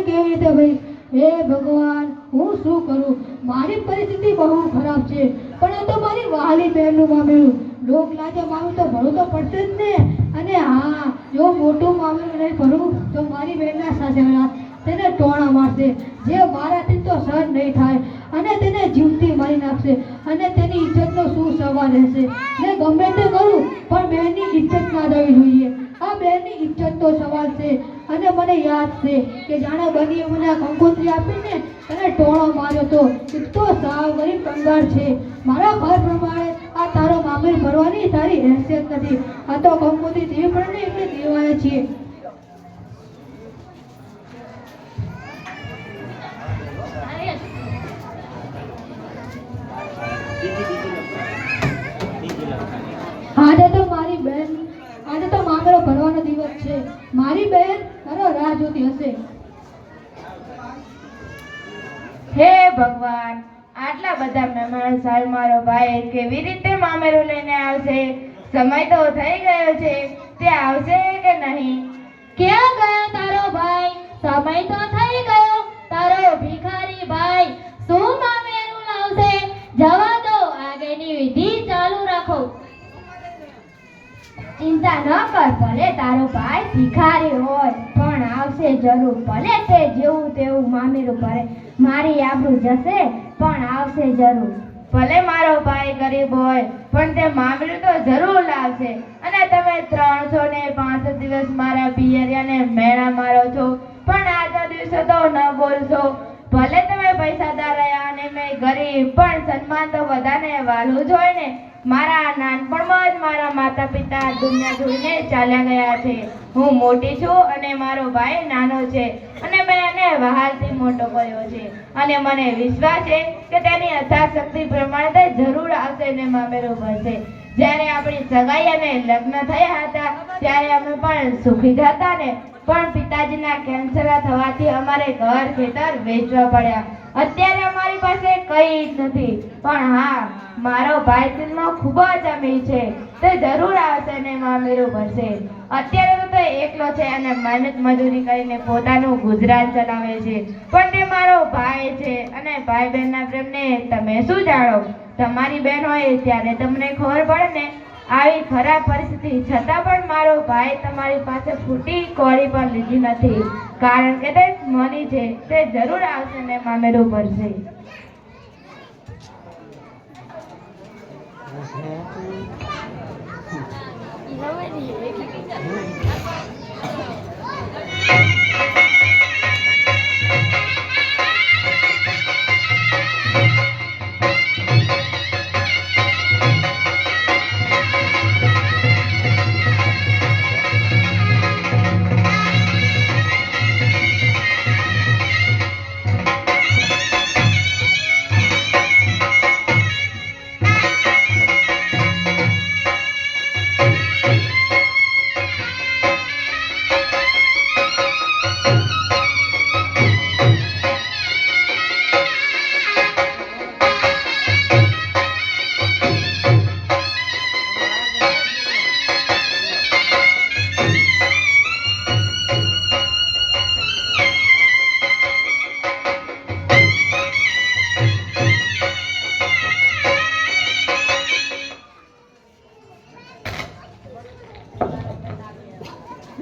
કેવી રીતે ભાઈ? હે ભગવાન, હું શું કરું? મારી પરિસ્થિતિ બહુ ખરાબ છે, પણ આ તો મારી વહાલી બહેનનું મામેરું. લોક લાજે મારું તો ભરવું તો પડશે જ ને. અને હા, જો મોટું મામેરું નહીં ભરું તો મારી બહેનના સાસરા તેને ટોણા મારશે, જે મારાથી તો સહન નહીં થાય, અને તેને જીવતી મારી નાખશે. અને તેની ઇજ્જતનો શું સવાલ રહેશે? મેં ગમે તે કરું પણ બહેનની ઇજ્જત ના જવી જોઈએ. આ બહેનની ઇજ્જતનો સવાલ છે. અને મને યાદ છે કે જાણે બનીએ મને કંકોત્રી આપીને તને ટોણો માર્યો તો. એક તો સાવ ગરીબ કંગાળ છે. મારા ઘર પ્રમાણે આ તારો મામેર ભરવાની તારી હેસિયત નથી. આ તો કંકોત્રી દેવી પડે ને એટલે દેવાયા છીએ. આજે તો મારી બહેન, આજે તો મામેરો ભરવાનો દિવસ છે. મારી બહેન મારો રાહ જોતી હશે. હે ભગવાન, આટલા બધા મહેમાનો સાલ મારો ભાઈ કેવી રીતે મામેરો લઈને આવશે? સમય તો થઈ ગયો છે, તે આવશે કે નહીં? ક્યાં ગયો તારો ભાઈ? સમય તો થઈ ગયો. તારો ભિખારી ભાઈ શું મામેરું લાવશે? જવા દો, આગળની વિધિ ચાલુ રાખો. ચિંતા ન કર, ભલે તારો ભાઈ ભિખારી હોય પણ આવશે જરૂર. ભલે તે જેવું તેવું મામેરું ભરે, મારી આબરૂ જશે પણ આવશે જરૂર. ભલે મારો ભાઈ ગરીબ હોય પણ તે મામેરું તો જરૂર લાવશે. અને તમે 365 દિવસ મારા પિયરિયાને મેણા મારો છો પણ આજના દિવસે તો ન બોલશો. ભલે તમે પૈસાદાર રહ્યા અને મેં ગરીબ, પણ સન્માન તો બધાને વાલું જ હોય ને. મારા નાનપણમાં જ મારા માતા પિતા દુનિયા જોઈને ચાલ્યા ગયા છે. હું મોટી છું અને મારો ભાઈ નાનો છે, અને મેં એને વહાલથી મોટો કર્યો છે. અને મને વિશ્વાસ છે કે તેની યથાશક્તિ પ્રમાણે તે જરૂર આવશે ને મામેરું ભરશે. જ્યારે આપણી સગાઈ અને લગ્ન થયા હતા ત્યારે અમે પણ સુખી જ હતા ને, પણ પિતાજીના કેન્સર થવાથી અમારે ઘર ખેતર વેચવા પડ્યા. અત્યારે અમારી પાસે કંઈ જ નથી, પણ હા, મારો ભાઈ દિલમાં ખૂબ જ અમીર છે. તે જરૂર આવશે ને મામેરું ભરશે. અત્યારે તો તે એકલો છે અને મહેનત મજૂરી કરીને પોતાનું ગુજરાન ચલાવે છે, પણ તે મારો ભાઈ છે અને ભાઈ બહેનના પ્રેમને તમે શું જાણો? તમારી બહેન હોય ત્યારે તમને ખબર પડે ને. આવી ખરાબ પરિસ્થિતિ છતાં પણ મારો ભાઈ તમારી પાસે ફૂટી કોળી પણ લીધી નથી, કારણ કે તે મની છે. તે જરૂર આવશે ને મામેરું ભરશે.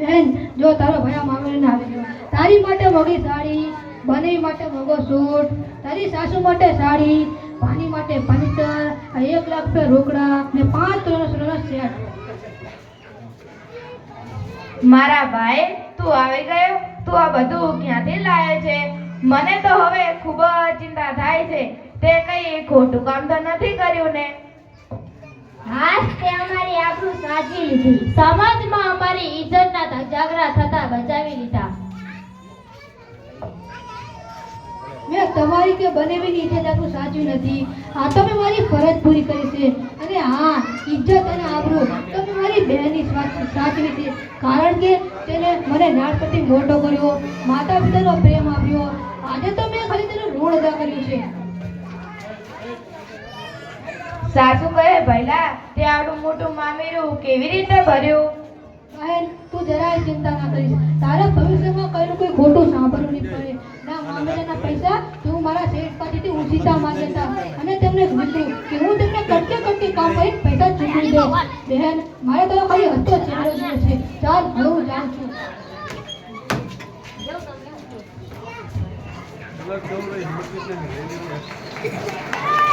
બહેન, જો તારો ભાઈ મામેરીને આવી ગયો. તારી માટે મોંઘી સાડી, બનેવી માટે મોંઘો સૂટ, તારી સાસુ માટે સાડી, પાણી માટે ફર્નિચર, 1 લાખ રૂપિયા રોકડા ને 5 તોલાનો સેટ. મારા ભાઈ, તું આવી ગયો? તું આ બધું ક્યાંથી લાવે છે? મને તો હવે ખૂબ જ ચિંતા થાય છે. તે કઈ ખોટું કામ તો નથી કર્યું ને? હાશ, તે અમારી આબરૂ સાચવી લીધી. સમાજમાં અમારી ઇજ્જતના ધજાગરા થતા બચાવી લીધા. મેં તમારી કે બનેવીની ઇજ્જત આટલું સાચવી નથી. આ તો મેં મારી ફરજ પૂરી કરી છે. અને હા, ઇજ્જત અને આબરૂ તો મેં મારી બહેનની સાચવી છે, કારણ કે તેને મને નાનપણથી મોટો કર્યો, માતા પિતાનો પ્રેમ આપ્યો. આજે તો મેં ખાલી તેનું ઋણ અદા કર્યું છે. સાસુ કહે, ભઈલા, તે આટલું મોટું મામેરું કેવી રીતે ભર્યું? બહેન, તું જરાય ચિંતા ના કરીશ. તારા ભવિષ્યમાં કઈનું કોઈ ખોટું સાંભળવું નહીં પડે. પૈસા માંગ્યા હતા અને તેમને કીધું કે હું તેમને કટકે કામ કરી પૈસા ચૂકવી દઈશ. બહેન, મારે તો ખાલી હસતો ચહેરો જોઈએ છે. ચાલ, હવે હું જાઉં છું. Hello,